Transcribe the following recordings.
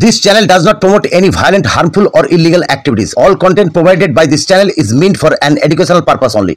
This channel does not promote any violent, harmful, or illegal activities. All content provided by this channel is meant for an educational purpose only.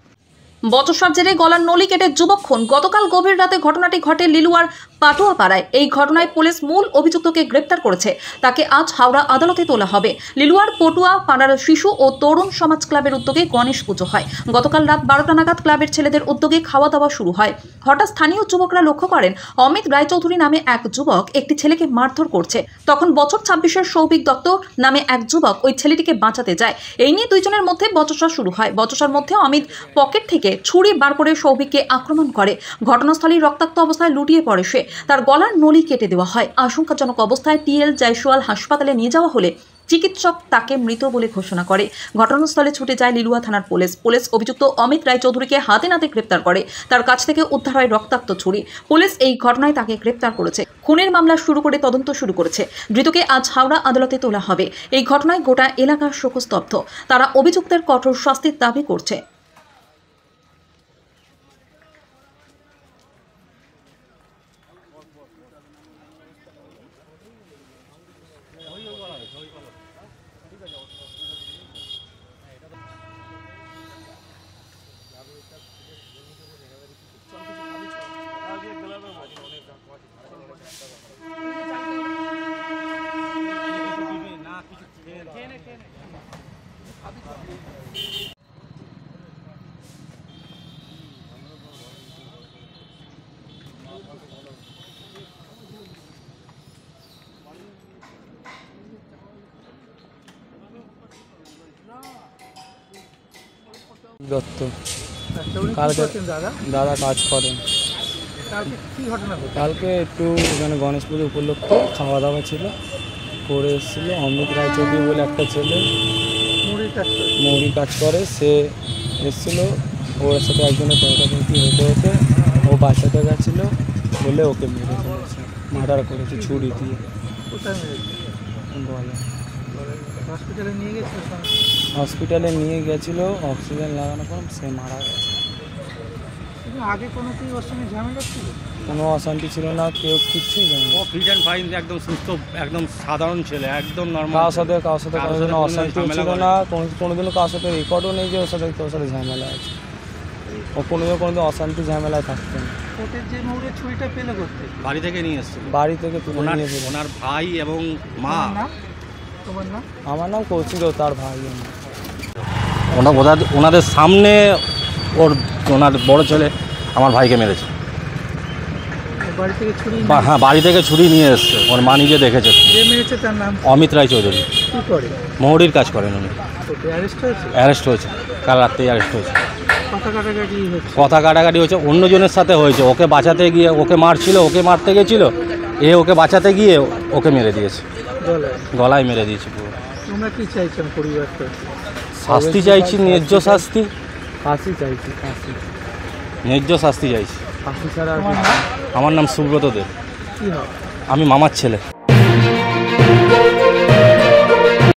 বচসার জেরে গলার নলি কেটে যুবক খুন। গতকাল গভীর রাতে ঘটনাটি ঘটে লিলুয়ার পাটুয়াপাড়ায়। এই ঘটনায় পুলিশ মূল অভিযুক্তকে গ্রেপ্তার করেছে। তাকে আজ হাওড়া আদালতে তোলা হবে। লিলুয়ার পটুয়াপাড়ার শিশু ও তরুণ সমাজ ক্লাবের উদ্যোগে গণেশ পুজো হয়। গতকাল রাত 12টা নাগাদ ক্লাবের ছেলেদের উদ্যোগে খাওয়া দাওয়া শুরু হয়। হঠাৎ স্থানীয় যুবকরা লক্ষ্য করেন অমিত রায়চৌধুরী নামে এক যুবক একটি ছেলেকে মারধর করছে। তখন বছর 26-এর সৌভিক দত্ত নামে এক যুবক ওই ছেলেটিকে বাঁচাতে যায়। এই নিয়ে দুইজনের মধ্যে বচসা শুরু হয়। বচসার মধ্যে অমিত পকেট থেকে ছুরি বার করে সৌভিককে আক্রমণ করে। ঘটনাস্থলেই রক্তাক্ত অবস্থায় লুটিয়ে পড়ে সে। তার গলার নলি কেটে দেওয়া হয়। আশঙ্কাজনক অবস্থায় টিএল জয়সওয়াল হাসপাতালে নিয়ে যাওয়া হলে চিকিৎসক তাকে মৃত বলে ঘোষণা করে। ঘটনাস্থলে ছুটে যায় লিলুয়া থানার পুলিশ অভিযুক্ত অমিত রায়চৌধুরীকে হাতে নাতে গ্রেপ্তার করে। তার কাছ থেকে উদ্ধার হয় রক্তাক্ত ছুরি। পুলিশ এই ঘটনায় তাকে গ্রেপ্তার করেছে। খুনের মামলা শুরু করে তদন্ত শুরু করেছে। ধৃতকে আজ হাওড়া আদালতে তোলা হবে। এই ঘটনায় গোটা এলাকা শোকস্তব্ধ। তারা অভিযুক্তের কঠোর শাস্তির দাবি করছে। দত্ত দাদা কাজ করেন। কালকে একটু এখানে গণেশ পুজো উপলক্ষে খাওয়া দাওয়া ছিল, করে এসেছিল। অমিত রায়চৌধুরী বলে একটা ছেলে মুড়ি কাজ করে, সে এসেছিল। ওর সাথে একজনের তর্কাতর্কি হতে হতে ও বাঁচাতে গেছিলো বলে ওকে মেরে ফেলেছে, মার্ডার করেছে ছুরি দিয়ে। বলে হসপিটালে নিয়ে গেছিল, অক্সিজেন লাগানোর পর সে মারা গেছে। আগে কোনো অশান্তি ছিল না, কেউ কিচ্ছুই জানে না। ফিট অ্যান্ড ফাইন, একদম সুস্থ, একদম সাধারণ ছেলে, একদম নর্মাল। কারোর সাথে কোনো অশান্তি ছিল না, কোনোদিনও কারোর সাথে রেকর্ডও নেই যে ওর সাথে ঝামেলা আছে। ও কোনোদিন অশান্তি ঝামেলায় থাকতো না। বাড়ি থেকে নিয়ে এসছে, বাড়ি থেকে তুলে নিয়ে এসেছে ওনার ভাই এবং মা। আমার নাম কৌশিক, তার ভাই। ওনাদের সামনে ওনার বড় ছেলে আমার ভাইকে মেরেছে। হ্যাঁ, বাড়ি থেকে ছুরি নিয়ে এসছে। ওর মা নিজে দেখেছে। অমিত রায়চৌধুরী মৌরির কাজ করেন উনি। অ্যারেস্ট হয়েছে, কাল রাত্রেই অ্যারেস্ট হয়েছে। কথা কাটাকাটি হয়েছে, অন্যজনের সাথে হয়েছে। ওকে বাঁচাতে গিয়ে, ওকে মারছিল, ওকে মারতে গেছিলো, ওকে বাঁচাতে গিয়ে ওকে মেরে দিয়েছে, গলায় মেরে দিয়েছে পুরো। শাস্তি চাইছি, ন্যায্য শাস্তি। ফাঁসি চাইছি, ন্যায্য শাস্তি চাইছি। ফাঁসি ছাড়া। আমার নাম সুব্রত দেব, আমি মামার ছেলে।